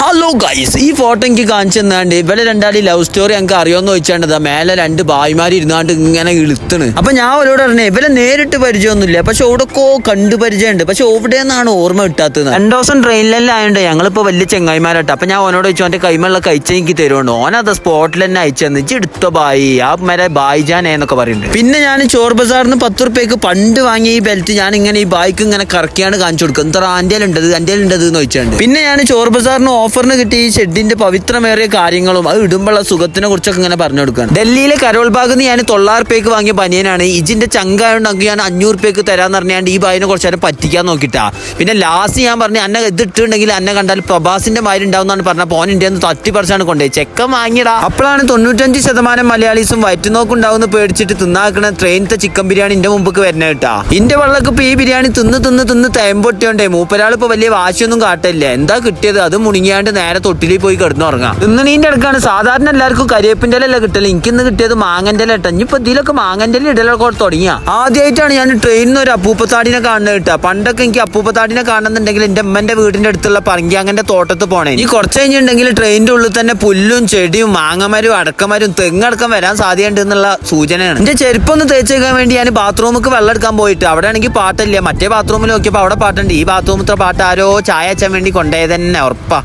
Hello guys, ഈ photo എനിക്ക് കാണിച്ചു തന്നാണ്ട് ഇവരെ രണ്ടാളി ലവ് സ്റ്റോറി ഞങ്ങൾക്ക് അറിയോന്ന് ചോദിച്ചാണ്ട് മേലെ രണ്ട് ഭായിമാര് ഇരുന്നാണ്ട് ഇങ്ങനെ ഇളുത്തണ്. അപ്പൊ ഞാൻ അവരോട് പറഞ്ഞേ ഇവരെ നേരിട്ട് പരിചയമൊന്നുമില്ല, പക്ഷെ എവിടെക്കോ കണ്ടു പരിചയമുണ്ട്, പക്ഷെ എവിടെയെന്നാണ് ഓർമ്മ കിട്ടാത്തത്. 2 ദിവസം ട്രെയിനിലെല്ലാം ആയതുകൊണ്ട് ഞങ്ങളിപ്പോ വലിയ ചെങ്ങായിമാരട്ടെ. അപ്പൊ ഞാൻ ഓനോട് ചോദിച്ചു അവന്റെ കൈമുള്ള കഴിച്ച എനിക്ക് തരുമുണ്ടോ. ഓനത് സ്പോട്ടിൽ തന്നെ അയച്ചു തന്നു. എടുത്തോ ബായി, ആ മരെ ബായിജാനേ എന്നൊക്കെ പറയുന്നുണ്ട്. പിന്നെ ഞാൻ ചോർ ബസാറിന് 10 റുപ്യക്ക് പണ്ട് വാങ്ങിയ ഈ ബെൽറ്റ് ഞാൻ ഇങ്ങനെ ഈ ബായിക്ക് ഇങ്ങനെ കറക്കിയാണ് കാണിച്ചു കൊടുക്കും. എന്താ അന്റേലുണ്ടത് എന്ന് ചോദിച്ചാണ്ട്. പിന്നെ ഞാൻ ചോർ ബസാറിന് ഓഫറിന് കിട്ടി ഈ ഷെഡിന്റെ പവിത്രമേറിയ കാര്യങ്ങളും അത് ഇടുമ്പോഴുള്ള സുഖത്തിനെ കുറിച്ചൊക്കെ ഇങ്ങനെ പറഞ്ഞു കൊടുക്കുകയാണ്. ഡൽഹിയിലെ കരോൾ ബാഗ് ഞാൻ 900 റുപ്യക്ക് വാങ്ങിയ ബനിയനാണ്. ഇജിന്റെ ചങ്കായോണ്ടെങ്കിൽ ഞാൻ 500 റുപ്യക്ക് തരാന്ന് പറഞ്ഞാണ്ട് ഈ ബായിനെ കുറച്ച് നേരം പറ്റിക്കാൻ നോക്കിട്ടാ. പിന്നെ ലാസ്റ്റ് ഞാൻ പറഞ്ഞു അന്നെ ഇത് ഇട്ടുണ്ടെങ്കിൽ അന്നെ കണ്ടാൽ പ്രഭാസിന്റെ മാതിരി ഉണ്ടാവുന്നതാണ് പറഞ്ഞ പോനിന്റെ തട്ടിപ്പറിച്ചാണ് കൊണ്ടുപോയി ചെക്കൻ വാങ്ങിയടാ. അപ്പോഴാണ് 95% മലയാളീസും വയറ്റുനോക്കുണ്ടാവുന്ന പേടിച്ചിട്ട് തിന്നാക്കണ ട്രെയിനത്തെ ചിക്കൻ ബിരിയാണി എന്റെ മുമ്പ് വരുന്ന കേട്ടാ. ഇന്റെ വെള്ളക്ക് ഇപ്പൊ ഈ ബിരിയാണി തിന്ന് തേമ്പൊട്ടിയോണ്ടേ മൂപ്പരാളിപ്പോ വലിയ വാശിയൊന്നും കാട്ടില്ല. എന്താ കിട്ടിയത് അത് മുണിങ്ങിയാണ്ട് നേരെ തൊട്ടിലിൽ പോയി കിടന്നുറങ്ങാം. തിന്നണീന്റെ അടുക്കാണ് സാധാരണ എല്ലാവർക്കും കരിയേപ്പിന്റെ അല്ല കിട്ടല്. എനിക്കിന്ന് കിട്ടിയത് മാങ്ങന്റെ ഇട്ട. ഇനിയിപ്പോ ഇതിലൊക്കെ മാങ്ങന്റെ ഇടലൊക്കെ തുടങ്ങിയ ആദ്യമായിട്ടാണ് ഞാൻ ട്രെയിനിൽ നിന്ന് ഒരു അപ്പൂപ്പത്താടിനെ കാണുന്നത് കേട്ടാ. പണ്ടൊക്കെ എനിക്ക് അപ്പൂപ്പത്താടിനെ കാണുന്നുണ്ടെങ്കിൽ എന്റെ അമ്മന്റെ വീടിന്റെ അടുത്തുള്ള പറങ്കിയാങ്ങന്റെ തോട്ടത്ത് പോണേ. ഈ കുറച്ച് കഴിഞ്ഞിട്ടുണ്ടെങ്കിൽ ട്രെയിനിന്റെ ഉള്ളിൽ തന്നെ പുല്ലും ചെടിയും മാങ്ങമരും അടക്കമരും തെങ്ങടക്കം വരാൻ സാധ്യതയുണ്ട് എന്നുള്ള സൂചനയാണ്. എന്റെ ചെരുപ്പൊന്ന് തേച്ചേക്കാൻ വേണ്ടി ഞാൻ ബാത്റൂമിക്ക് വെള്ളം എടുക്കാൻ പോയിട്ട് അവിടെ ആണെങ്കിൽ പാട്ടില്ല. മറ്റേ ബാത്റൂമിൽ നോക്കിയപ്പോൾ അവിടെ പാട്ടുണ്ട്. ഈ ബാത്റൂമിലത്തെ പാട്ട് ആരോ ചായ അച്ഛൻ വേണ്ടി കൊണ്ടുപോയത് തന്നെ ഉറപ്പാ.